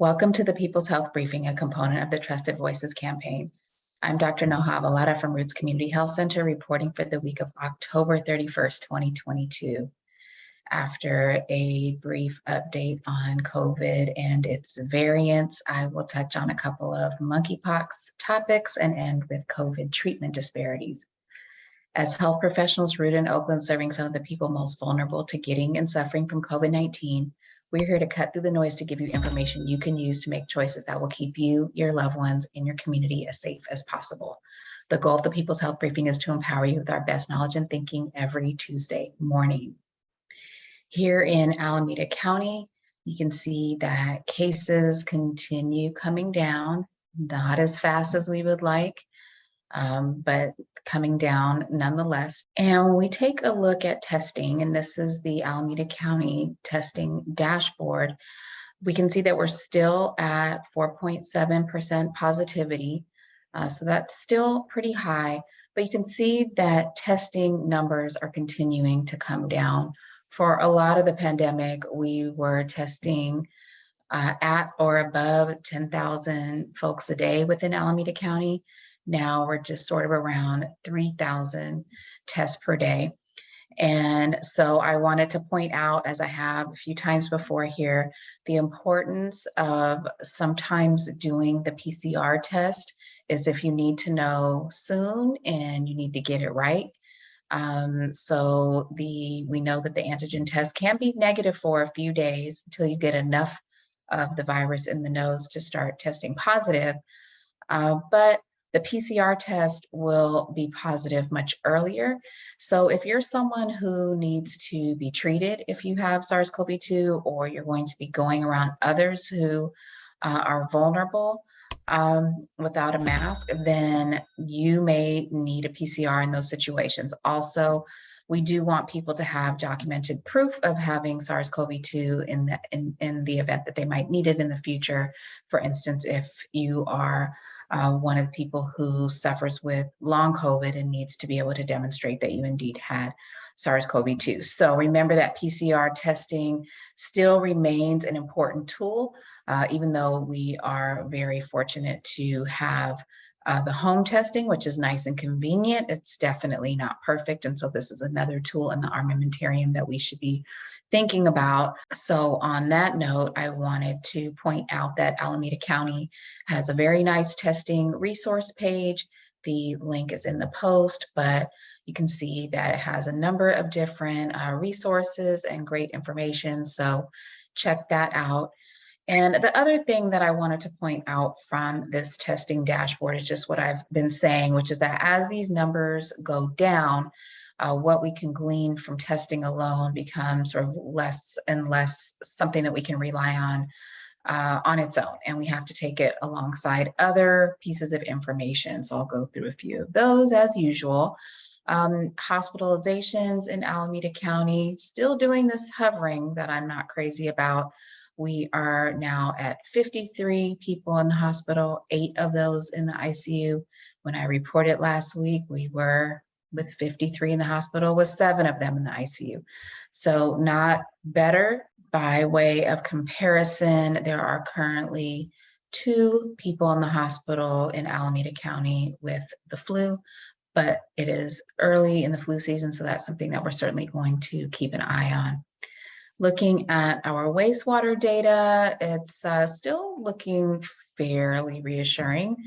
Welcome to the People's Health Briefing, a component of the Trusted Voices campaign. I'm Dr. Noha Avalada from Roots Community Health Center, reporting for the week of October 31st, 2022. After a brief update on COVID and its variants, I will touch on a couple of monkeypox topics and end with COVID treatment disparities. As health professionals rooted in Oakland, serving some of the people most vulnerable to getting and suffering from COVID-19, we're here to cut through the noise to give you information you can use to make choices that will keep you, your loved ones, and your community as safe as possible. The goal of the People's Health Briefing is to empower you with our best knowledge and thinking every Tuesday morning. Here in Alameda County, you can see that cases continue coming down, not as fast as we would like, but coming down nonetheless. And when we take a look at testing, and this is the Alameda County testing dashboard, we can see that we're still at 4.7% positivity. So that's still pretty high, but you can see that testing numbers are continuing to come down. For a lot of the pandemic, we were testing at or above 10,000 folks a day within Alameda County. Now we're just sort of around 3,000 tests per day. And so I wanted to point out, as I have a few times before here, the importance of sometimes doing the PCR test is if you need to know soon and you need to get it right. We know that the antigen test can be negative for a few days until you get enough of the virus in the nose to start testing positive. But the PCR test will be positive much earlier. So if you're someone who needs to be treated, if you have SARS-CoV-2, or you're going to be going around others who are vulnerable without a mask, then you may need a PCR in those situations. Also, we do want people to have documented proof of having SARS-CoV-2 in the event that they might need it in the future. For instance, if you are one of the people who suffers with long COVID and needs to be able to demonstrate that you indeed had SARS-CoV-2. So remember that PCR testing still remains an important tool, even though we are very fortunate to have the home testing, which is nice and convenient. It's definitely not perfect. And so this is another tool in the armamentarium that we should be thinking about. So on that note, I wanted to point out that Alameda County has a very nice testing resource page. The link is in the post, but you can see that it has a number of different resources and great information. So check that out. And the other thing that I wanted to point out from this testing dashboard is just what I've been saying, which is that as these numbers go down, what we can glean from testing alone becomes sort of less and less something that we can rely on its own. And we have to take it alongside other pieces of information. So I'll go through a few of those as usual. Hospitalizations in Alameda County, still doing this hovering that I'm not crazy about. We are now at 53 people in the hospital, 8 of those in the ICU. When I reported last week, we were with 53 in the hospital, with 7 of them in the ICU. So not better. By way of comparison, there are currently 2 people in the hospital in Alameda County with the flu, but it is early in the flu season, so that's something that we're certainly going to keep an eye on. Looking at our wastewater data, it's still looking fairly reassuring.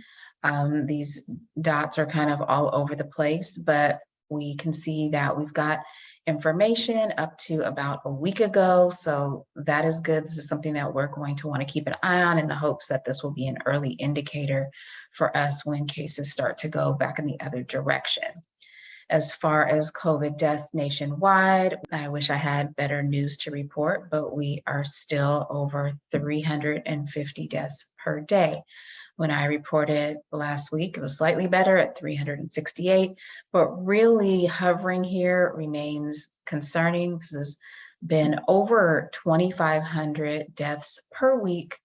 These dots are kind of all over the place, but we can see that we've got information up to about a week ago. So that is good. This is something that we're going to want to keep an eye on in the hopes that this will be an early indicator for us when cases start to go back in the other direction. As far as COVID deaths nationwide, I wish I had better news to report, but we are still over 350 deaths per day. When I reported last week, it was slightly better at 368, but really hovering here remains concerning. This has been over 2,500 deaths per week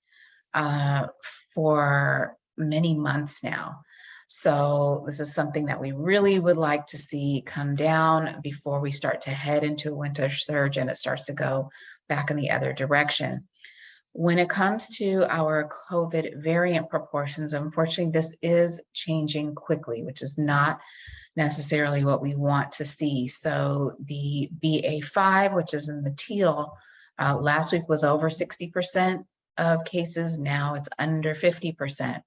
for many months now. So this is something that we really would like to see come down before we start to head into a winter surge and it starts to go back in the other direction. When it comes to our COVID variant proportions, unfortunately, this is changing quickly, which is not necessarily what we want to see. So the BA5, which is in the teal, last week was over 60% of cases. Now it's under 50%,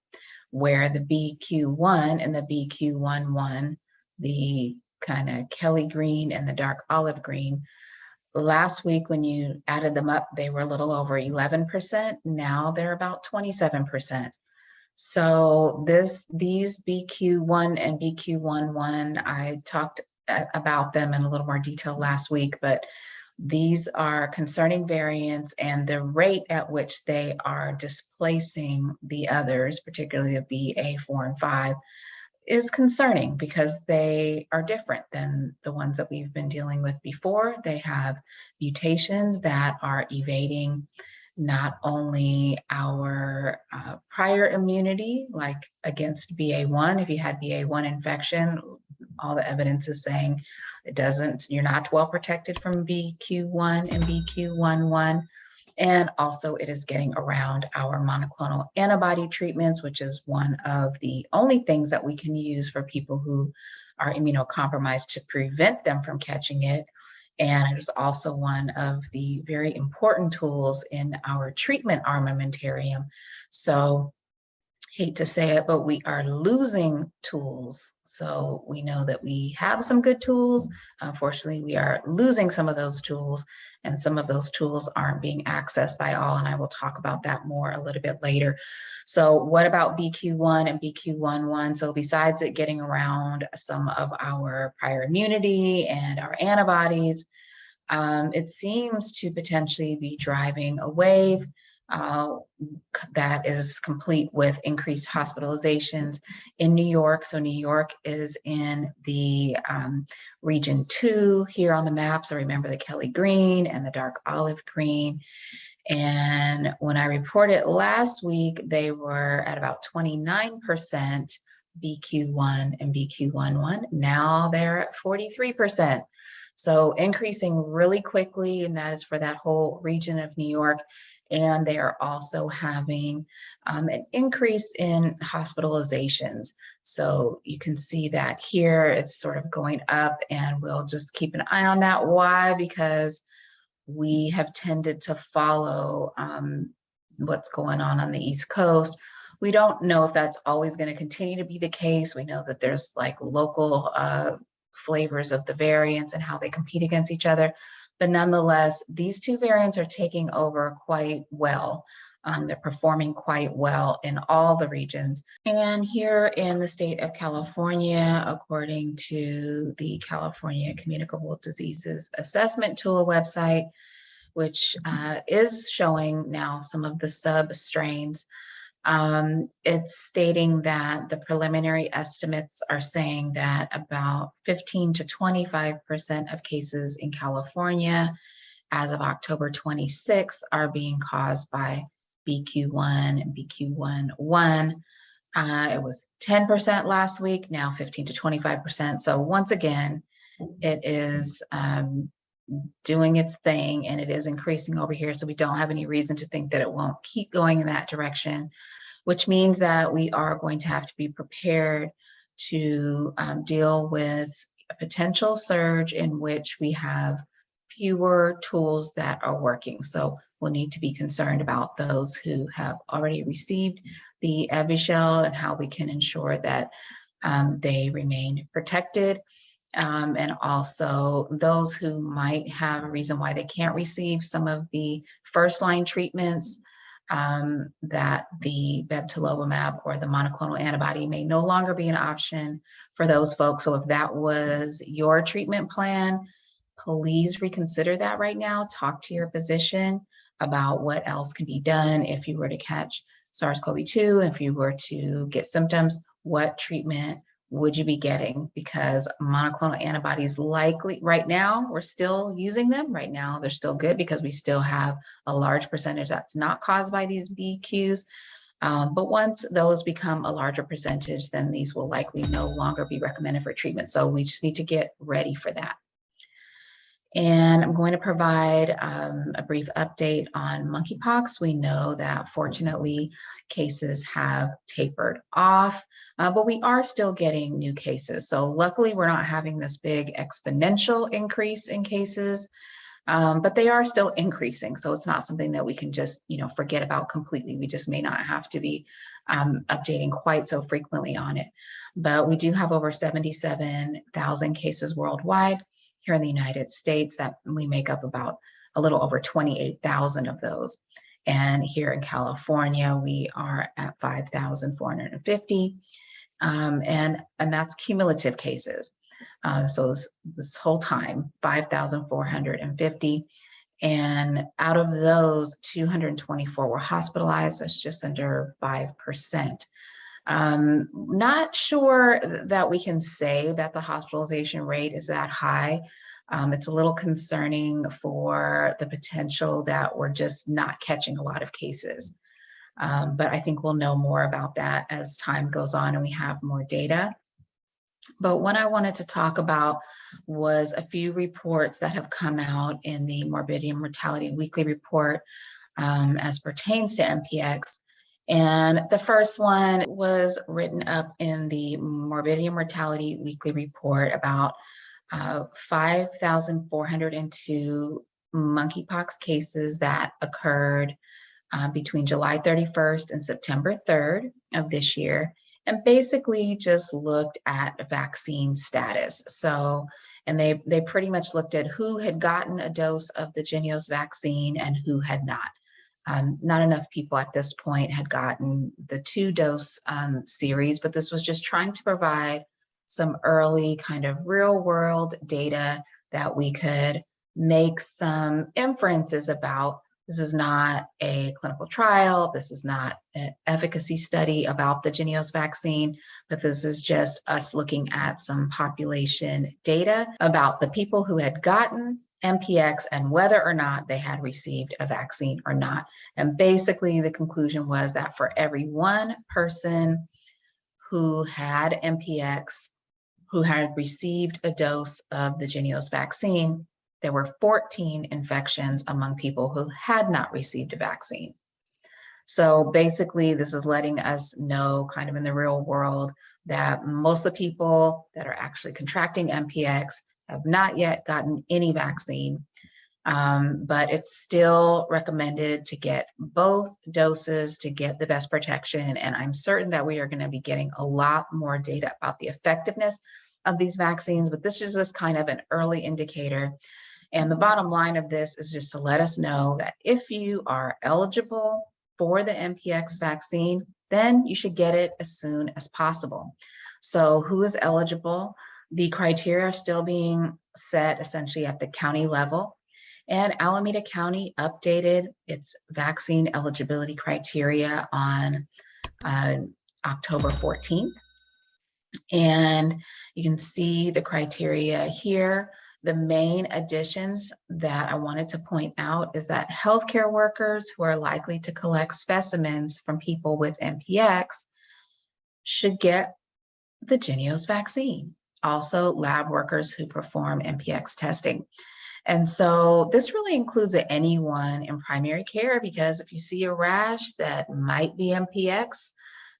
where the BQ1 and the BQ11, the kind of Kelly green and the dark olive green, last week when you added them up, they were a little over 11%. Now they're about 27%. So these BQ1 and BQ11, I talked about them in a little more detail last week, but these are concerning variants, and the rate at which they are displacing the others, particularly the BA4 and 5, is concerning because they are different than the ones that we've been dealing with before. They have mutations that are evading not only our prior immunity, like against BA1. If you had BA1 infection, all the evidence is saying you're not well protected from BQ1 and BQ11. And also it is getting around our monoclonal antibody treatments, which is one of the only things that we can use for people who are immunocompromised to prevent them from catching it. And it is also one of the very important tools in our treatment armamentarium. So, hate to say it, but we are losing tools. So we know that we have some good tools. Unfortunately, we are losing some of those tools, and some of those tools aren't being accessed by all. And I will talk about that more a little bit later. So what about BQ1 and BQ11? So besides it getting around some of our prior immunity and our antibodies, it seems to potentially be driving a wave that is complete with increased hospitalizations in New York. So New York is in the region 2 here on the map. So remember the Kelly green and the dark olive green. And when I reported last week, they were at about 29% BQ1 and BQ11. Now they're at 43%. So increasing really quickly, and that is for that whole region of New York. And they are also having an increase in hospitalizations. So you can see that here, it's sort of going up, and we'll just keep an eye on that. Why? Because we have tended to follow what's going on the East Coast. We don't know if that's always going to continue to be the case. We know that there's like local flavors of the variants and how they compete against each other. But nonetheless, these two variants are taking over quite well. They're performing quite well in all the regions. And here in the state of California, according to the California Communicable Diseases Assessment Tool website, which is showing now some of the sub-strains, it's stating that the preliminary estimates are saying that about 15 to 25% of cases in California as of October 26th are being caused by BQ1 and BQ11. It was 10% last week, now 15 to 25%. So once again, it is doing its thing, and it is increasing over here. So we don't have any reason to think that it won't keep going in that direction, which means that we are going to have to be prepared to deal with a potential surge in which we have fewer tools that are working. So we'll need to be concerned about those who have already received the Evusheld and how we can ensure that they remain protected. And also those who might have a reason why they can't receive some of the first line treatments, that the bebtelovimab or the monoclonal antibody may no longer be an option for those folks. So if that was your treatment plan, please reconsider that right now. Talk to your physician about what else can be done if you were to catch SARS-CoV-2, if you were to get symptoms, what treatment would you be getting? Because monoclonal antibodies likely, right now, we're still using them. Right now, they're still good because we still have a large percentage that's not caused by these BQs. But once those become a larger percentage, then these will likely no longer be recommended for treatment. So we just need to get ready for that. And I'm going to provide a brief update on monkeypox. We know that fortunately cases have tapered off, but we are still getting new cases. So luckily we're not having this big exponential increase in cases, but they are still increasing. So it's not something that we can just, forget about completely. We just may not have to be updating quite so frequently on it. But we do have over 77,000 cases worldwide. Here in the United States, that we make up about a little over 28,000 of those. And here in California, we are at 5,450. And that's cumulative cases. So this whole time, 5,450. And out of those, 224 were hospitalized. That's just under 5%. Not sure that we can say that the hospitalization rate is that high. It's a little concerning for the potential that we're just not catching a lot of cases. But I think we'll know more about that as time goes on and we have more data. But what I wanted to talk about was a few reports that have come out in the Morbidity and Mortality Weekly Report as pertains to MPX. And the first one was written up in the Morbidity and Mortality Weekly Report about 5,402 monkeypox cases that occurred between July 31st and September 3rd of this year, and basically just looked at vaccine status. So, and they pretty much looked at who had gotten a dose of the Jynneos vaccine and who had not. Not enough people at this point had gotten the 2-dose series, but this was just trying to provide some early kind of real world data that we could make some inferences about. This is not a clinical trial. This is not an efficacy study about the Jynneos vaccine, but this is just us looking at some population data about the people who had gotten MPX and whether or not they had received a vaccine or not. And basically the conclusion was that for every one person who had MPX, who had received a dose of the Jynneos vaccine, there were 14 infections among people who had not received a vaccine. So basically this is letting us know kind of in the real world that most of the people that are actually contracting MPX have not yet gotten any vaccine, but it's still recommended to get both doses to get the best protection. And I'm certain that we are going to be getting a lot more data about the effectiveness of these vaccines, but this is just kind of an early indicator. And the bottom line of this is just to let us know that if you are eligible for the MPX vaccine, then you should get it as soon as possible. So who is eligible? The criteria are still being set essentially at the county level. And Alameda County updated its vaccine eligibility criteria on October 14th. And you can see the criteria here. The main additions that I wanted to point out is that healthcare workers who are likely to collect specimens from people with MPX should get the Jynneos vaccine. Also, lab workers who perform MPX testing. And so this really includes anyone in primary care, because if you see a rash that might be MPX,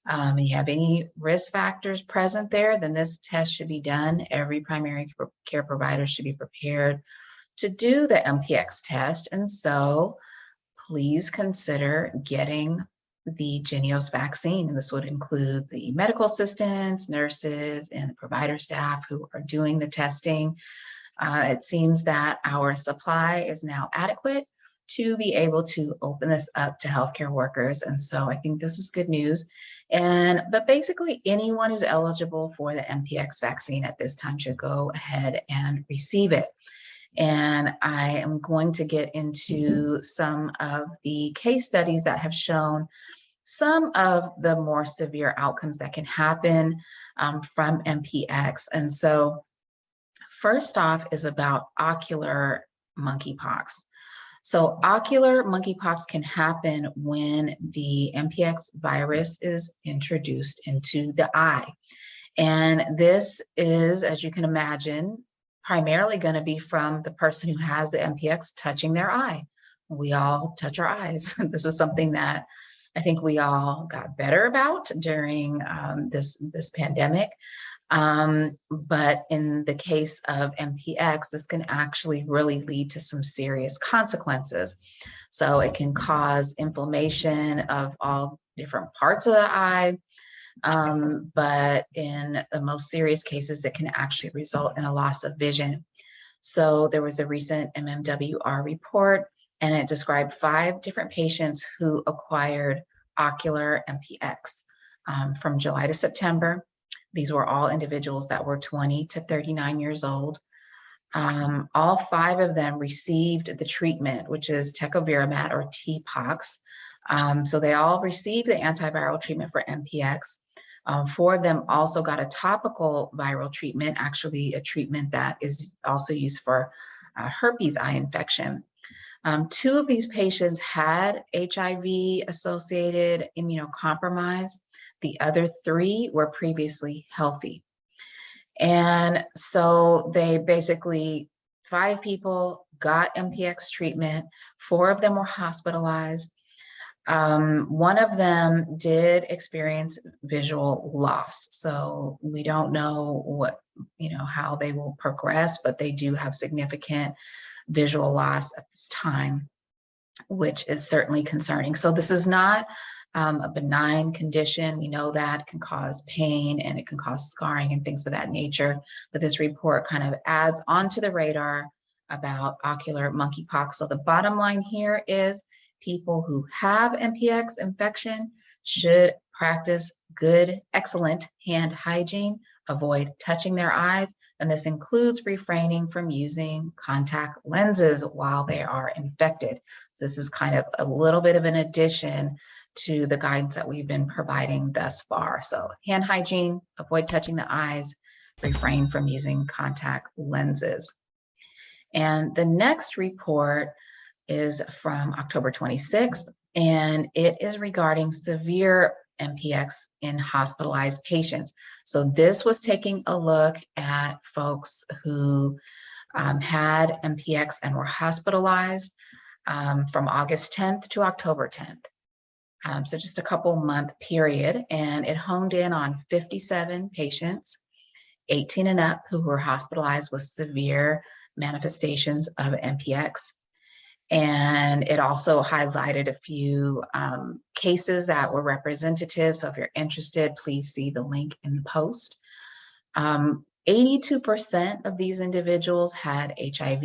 and you have any risk factors present there, then this test should be done. Every primary care provider should be prepared to do the MPX test. And so please consider getting the Jynneos vaccine. And this would include the medical assistants, nurses, and the provider staff who are doing the testing. It seems that our supply is now adequate to be able to open this up to healthcare workers. And so I think this is good news. But basically anyone who's eligible for the MPX vaccine at this time should go ahead and receive it. And I am going to get into some of the case studies that have shown some of the more severe outcomes that can happen from MPX. And so first off is about ocular monkeypox. So ocular monkeypox can happen when the MPX virus is introduced into the eye. And this is, as you can imagine, primarily going to be from the person who has the MPX touching their eye. We all touch our eyes. This was something that I think we all got better about during this pandemic. But in the case of MPX, this can actually really lead to some serious consequences. So it can cause inflammation of all different parts of the eye. But in the most serious cases, it can actually result in a loss of vision. So there was a recent MMWR report, and it described 5 different patients who acquired ocular MPX from July to September. These were all individuals that were 20 to 39 years old. All 5 of them received the treatment, which is tecovirimat or TPOXX. So they all received the antiviral treatment for MPX. 4 of them also got a topical viral treatment, actually a treatment that is also used for herpes eye infection. 2 of these patients had HIV-associated immunocompromise. The other 3 were previously healthy. And so they basically, 5 people got MPX treatment, 4 of them were hospitalized. 1 of them did experience visual loss. So we don't know what, how they will progress, but they do have significant visual loss at this time, which is certainly concerning. So this is not a benign condition. We know that can cause pain and it can cause scarring and things of that nature. But this report kind of adds onto the radar about ocular monkeypox. So the bottom line here is people who have MPX infection should practice good, excellent hand hygiene, avoid touching their eyes, and this includes refraining from using contact lenses while they are infected. So this is kind of a little bit of an addition to the guidance that we've been providing thus far. So hand hygiene, avoid touching the eyes, refrain from using contact lenses. And the next report is from October 26th, and it is regarding severe MPX in hospitalized patients. So this was taking a look at folks who had MPX and were hospitalized from August 10th to October 10th. So just a couple month period, and it honed in on 57 patients, 18 and up, who were hospitalized with severe manifestations of MPX. And it also highlighted a few cases that were representative. So if you're interested, please see the link in the post. 82% of these individuals had HIV,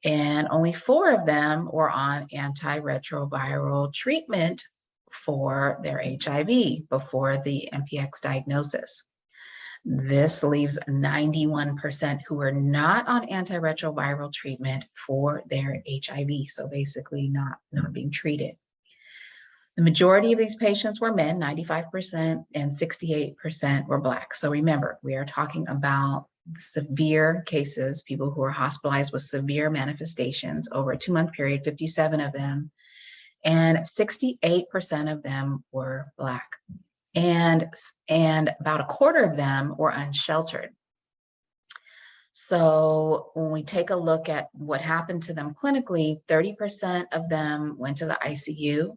and only 4 of them were on antiretroviral treatment for their HIV before the MPX diagnosis. This leaves 91% who are not on antiretroviral treatment for their HIV, so basically not being treated. The majority of these patients were men, 95%, and 68% were Black. So remember, we are talking about severe cases, people who are hospitalized with severe manifestations over a 2-month period, 57 of them, and 68% of them were Black. And about a quarter of them were unsheltered. So when we take a look at what happened to them clinically, 30% of them went to the ICU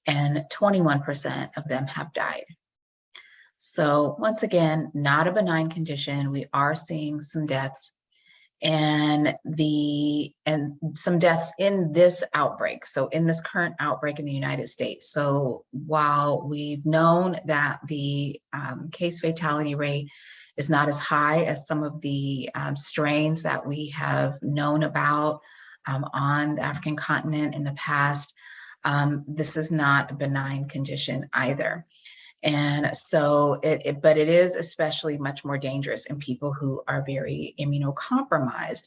and 21% of them have died. So once again, not a benign condition. We are seeing some deaths and some deaths in this outbreak. So in this current outbreak in the United States. So while we've known that the case fatality rate is not as high as some of the strains that we have known about on the African continent in the past, this is not a benign condition either. And so, but it is especially much more dangerous in people who are very immunocompromised.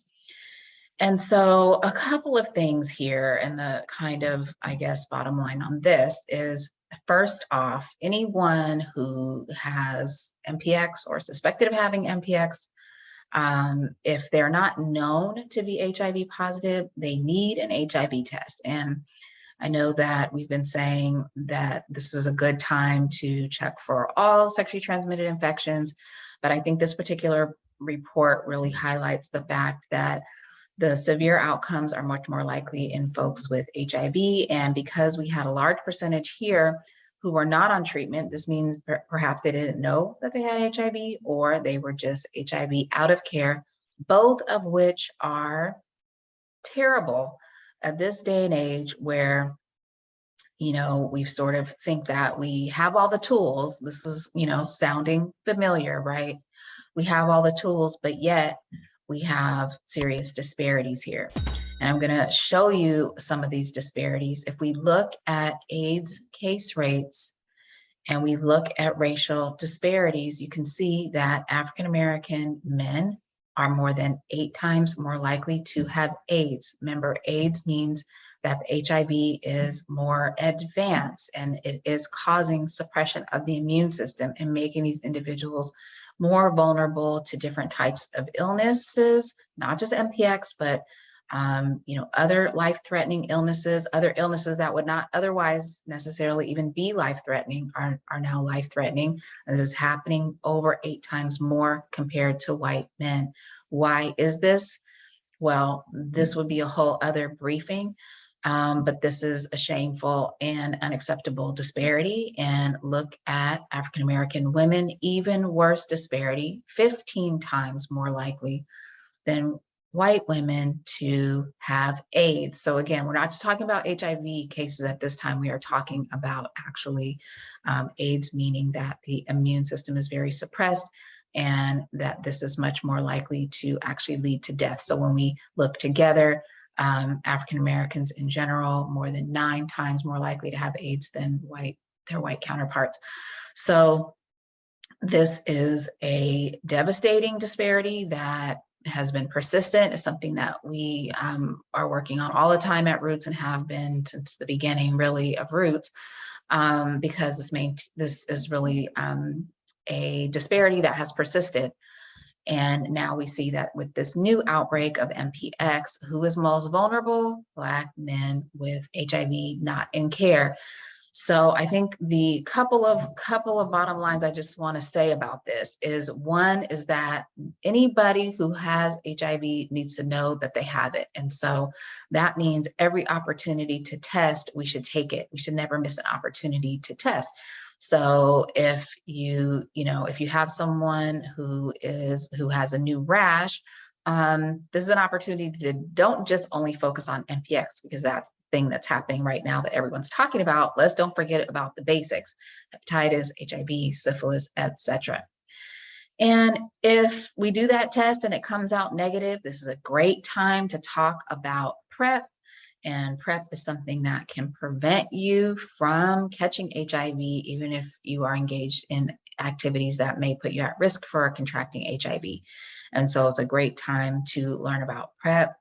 And so a couple of things here, and the kind of, I guess, bottom line on this is, first off, anyone who has MPX or suspected of having MPX, if they're not known to be HIV positive, they need an HIV test. And I know that we've been saying that this is a good time to check for all sexually transmitted infections, but I think this particular report really highlights the fact that the severe outcomes are much more likely in folks with HIV. And because we had a large percentage here who were not on treatment, this means perhaps they didn't know that they had HIV, or they were just HIV out of care, both of which are terrible at this day and age where, you know, we sort of think that we have all the tools. This is, you know, sounding familiar, right? We have all the tools, but yet we have serious disparities here. And I'm going to show you some of these disparities. If we look at AIDS case rates and we look at racial disparities, you can see that African American men are more than 8 times more likely to have AIDS. Remember, AIDS means that the HIV is more advanced and it is causing suppression of the immune system and making these individuals more vulnerable to different types of illnesses, not just MPX, but you know, other life-threatening illnesses, other illnesses that would not otherwise necessarily even be life-threatening are now life-threatening. And this is happening over 8 times more compared to white men. Why is this? Well, this would be a whole other briefing, but this is a shameful and unacceptable disparity. And look at African-American women, even worse disparity, 15 times more likely than white women to have AIDS. So again, we're not just talking about HIV cases at this time, we are talking about actually AIDS, meaning that the immune system is very suppressed and that this is much more likely to actually lead to death. So when we look together, African Americans in general, more than 9 times more likely to have AIDS than their white counterparts. So this is a devastating disparity that has been persistent. It's something that we are working on all the time at Roots and have been since the beginning, really, of Roots, because this is really a disparity that has persisted. And now we see that with this new outbreak of MPX, who is most vulnerable? Black men with HIV not in care. So I think the couple of bottom lines I just want to say about this is, one is that anybody who has HIV needs to know that they have it. And so that means every opportunity to test, we should take it. We should never miss an opportunity to test. So if you have someone who has a new rash, this is an opportunity to don't just only focus on MPX, because that's the thing that's happening right now that everyone's talking about. Let's don't forget about the basics: hepatitis, HIV, syphilis, etc. And if we do that test and it comes out negative, this is a great time to talk about PrEP. And PrEP is something that can prevent you from catching HIV, even if you are engaged in activities that may put you at risk for contracting HIV. And so it's a great time to learn about PrEP.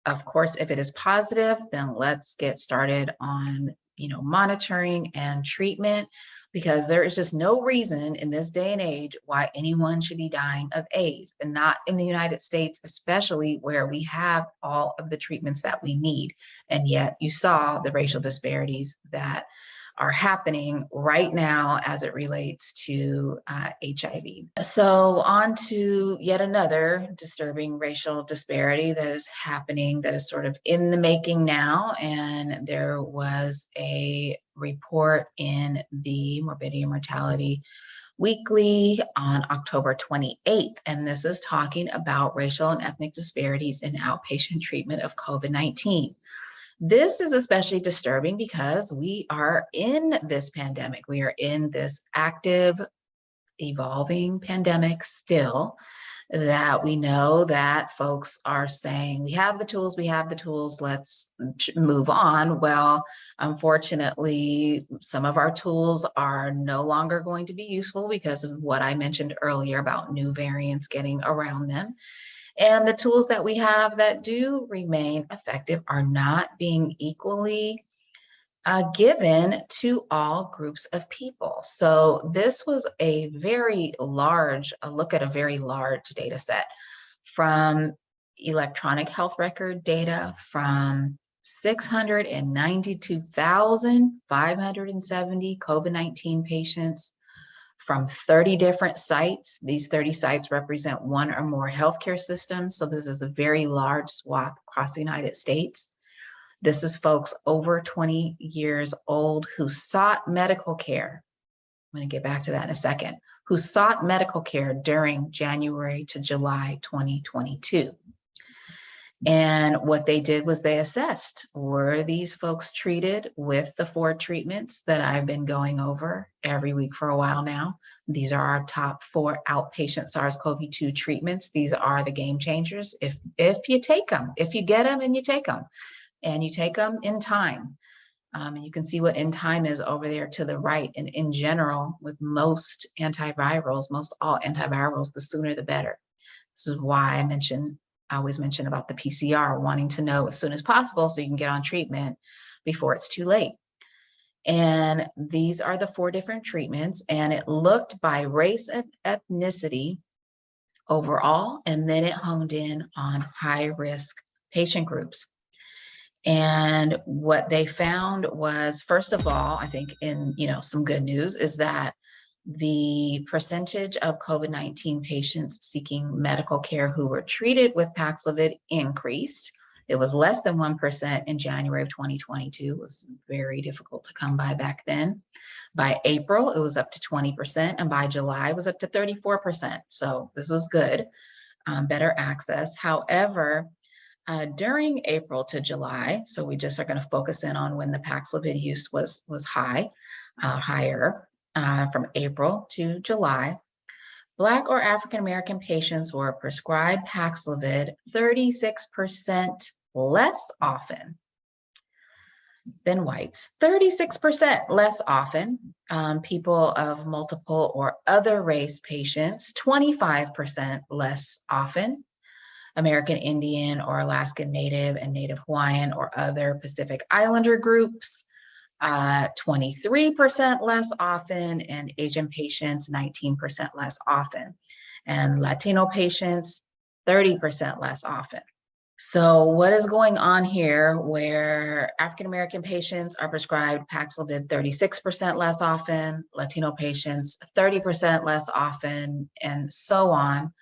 Of course, if it is positive, then let's get started on, monitoring and treatment, because there is just no reason in this day and age why anyone should be dying of AIDS, and not in the United States, especially where we have all of the treatments that we need. And yet you saw the racial disparities that are happening right now as it relates to HIV. So on to yet another disturbing racial disparity that is happening, that is sort of in the making now. And there was a report in the Morbidity and Mortality Weekly on October 28th. And this is talking about racial and ethnic disparities in outpatient treatment of COVID-19. This is especially disturbing because we are in this pandemic. We are in this active, evolving pandemic still, that we know that folks are saying, we have the tools, let's move on. Well, unfortunately, some of our tools are no longer going to be useful because of what I mentioned earlier about new variants getting around them. And the tools that we have that do remain effective are not being equally given to all groups of people. So this was a look at a very large data set from electronic health record data from 692,570 COVID-19 patients, from 30 different sites. These 30 sites represent one or more healthcare systems. So this is a very large swath across the United States. This is folks over 20 years old who sought medical care. I'm going to get back to that in a second, who sought medical care during January to July 2022. And what they did was they assessed, were these folks treated with the 4 treatments that I've been going over every week for a while now? These are our top 4 outpatient SARS-CoV-2 treatments. These are the game changers. If you take them, if you get them and you take them, and you take them in time. And you can see what in time is over there to the right. And in general, with most antivirals, most all antivirals, the sooner the better. This is why I always mention about the PCR, wanting to know as soon as possible so you can get on treatment before it's too late. And these are the 4 different treatments, and it looked by race and ethnicity overall, and then it honed in on high-risk patient groups. And what they found was, first of all, I think in some good news is that the percentage of COVID-19 patients seeking medical care who were treated with Paxlovid increased. It was less than 1% in January of 2022. It was very difficult to come by back then. By April, it was up to 20%, and by July, it was up to 34%. So this was good, better access. However, during April to July, so we just are going to focus in on when the Paxlovid use was higher, from April to July, Black or African American patients were prescribed Paxlovid 36% less often than whites, 36% less often. People of multiple or other race patients, 25% less often. American Indian or Alaskan Native and Native Hawaiian or other Pacific Islander groups, 23% less often, and Asian patients, 19% less often, and Latino patients, 30% less often. So what is going on here where African American patients are prescribed Paxlovid 36% less often, Latino patients 30% less often, and so on?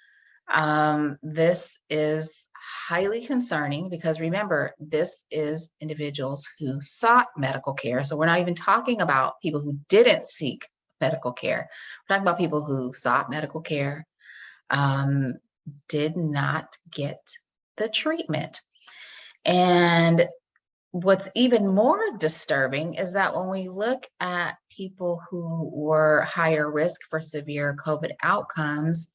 This is highly concerning because remember, this is individuals who sought medical care. So we're not even talking about people who didn't seek medical care. We're talking about people who sought medical care, did not get the treatment. And what's even more disturbing is that when we look at people who were higher risk for severe COVID outcomes,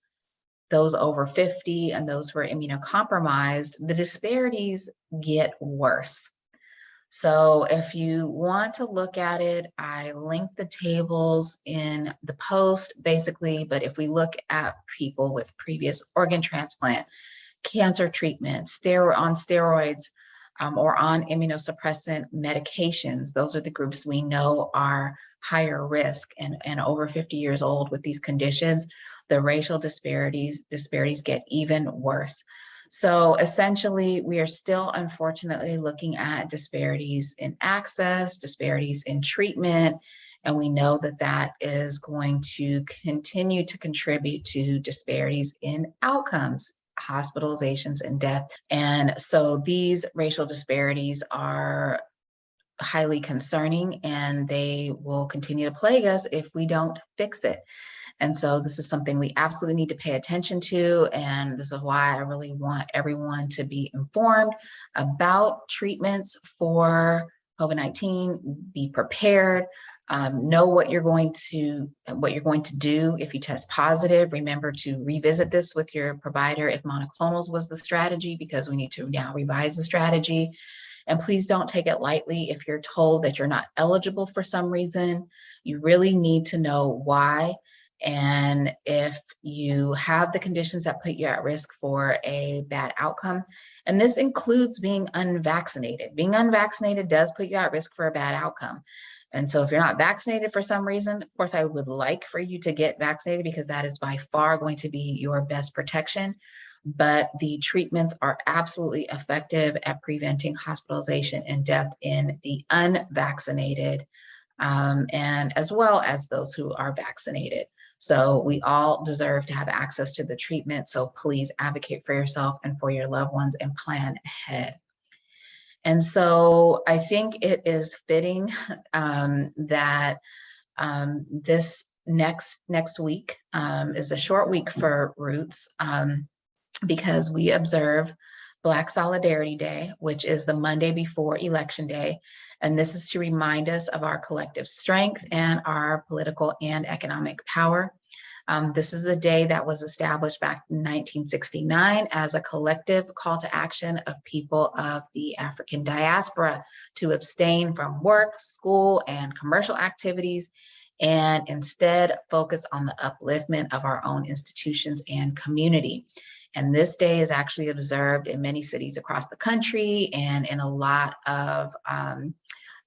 those over 50 and those who are immunocompromised, the disparities get worse. So if you want to look at it, I linked the tables in the post basically, but if we look at people with previous organ transplant, cancer treatment, on steroids, or on immunosuppressant medications, those are the groups we know are higher risk and over 50 years old with these conditions. The racial disparities get even worse. So essentially, we are still unfortunately looking at disparities in access, disparities in treatment, and we know that that is going to continue to contribute to disparities in outcomes, hospitalizations, and death. And so these racial disparities are highly concerning, and they will continue to plague us if we don't fix it. And so this is something we absolutely need to pay attention to. And this is why I really want everyone to be informed about treatments for COVID-19, be prepared, know what you're going to do if you test positive. Remember to revisit this with your provider if monoclonals was the strategy, because we need to now revise the strategy. And please don't take it lightly if you're told that you're not eligible for some reason. You really need to know why. And if you have the conditions that put you at risk for a bad outcome, and this includes being unvaccinated. Being unvaccinated does put you at risk for a bad outcome. And so if you're not vaccinated for some reason, of course, I would like for you to get vaccinated because that is by far going to be your best protection. But the treatments are absolutely effective at preventing hospitalization and death in the unvaccinated and as well as those who are vaccinated. So we all deserve to have access to the treatment. So please advocate for yourself and for your loved ones and plan ahead. And so I think it is fitting that this next week is a short week for Roots, because we observe Black Solidarity Day, which is the Monday before Election Day. And this is to remind us of our collective strength and our political and economic power. This is a day that was established back in 1969 as a collective call to action of people of the African diaspora to abstain from work, school, and commercial activities, and instead focus on the upliftment of our own institutions and community. And this day is actually observed in many cities across the country and in a lot of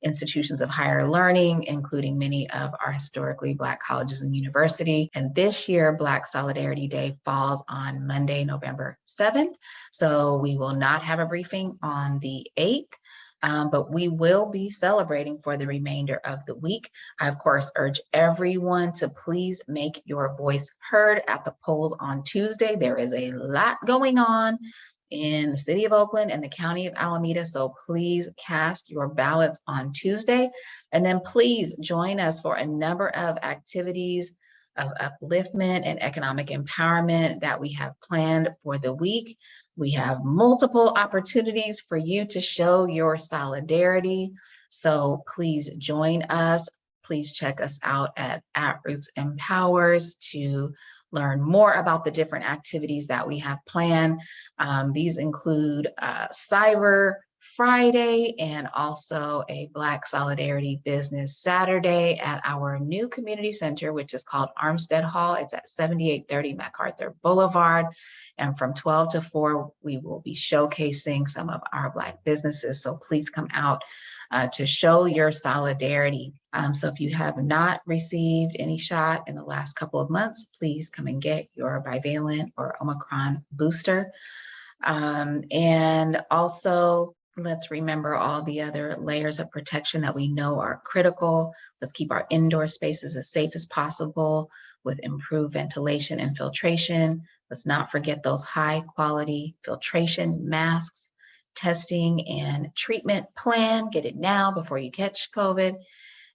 institutions of higher learning, including many of our historically Black colleges and universities. And this year, Black Solidarity Day falls on Monday, November 7th. So we will not have a briefing on the 8th. But we will be celebrating for the remainder of the week. I, of course, urge everyone to please make your voice heard at the polls on Tuesday. There is a lot going on in the city of Oakland and the county of Alameda, so please cast your ballots on Tuesday. And then please join us for a number of activities of upliftment and economic empowerment that we have planned for the week. We have multiple opportunities for you to show your solidarity. So please join us. Please check us out at Roots Empowers to learn more about the different activities that we have planned. These include Cyber Friday and also a Black Solidarity Business Saturday at our new community center, which is called Armstead Hall. It's at 7830 MacArthur Boulevard. And from 12 to 4, we will be showcasing some of our Black businesses. So please come out to show your solidarity. So if you have not received any shot in the last couple of months, please come and get your bivalent or Omicron booster. And also, let's remember all the other layers of protection that we know are critical. Let's keep our indoor spaces as safe as possible with improved ventilation and filtration. Let's not forget those high quality filtration masks, testing and treatment plan. Get it now before you catch COVID.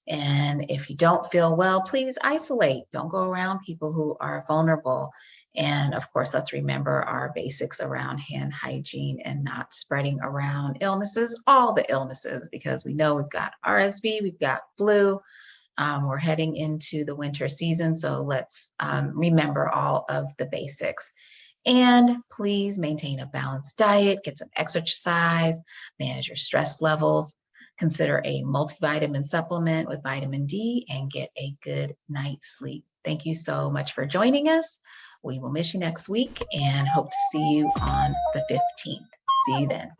And if you don't feel well, please isolate. Don't go around people who are vulnerable. And of course, let's remember our basics around hand hygiene and not spreading around illnesses, all the illnesses, because we know we've got RSV, we've got flu. We're heading into the winter season, so let's remember all of the basics. And please maintain a balanced diet, get some exercise, manage your stress levels, consider a multivitamin supplement with vitamin D, and get a good night's sleep. Thank you so much for joining us. We will miss you next week and hope to see you on the 15th. See you then.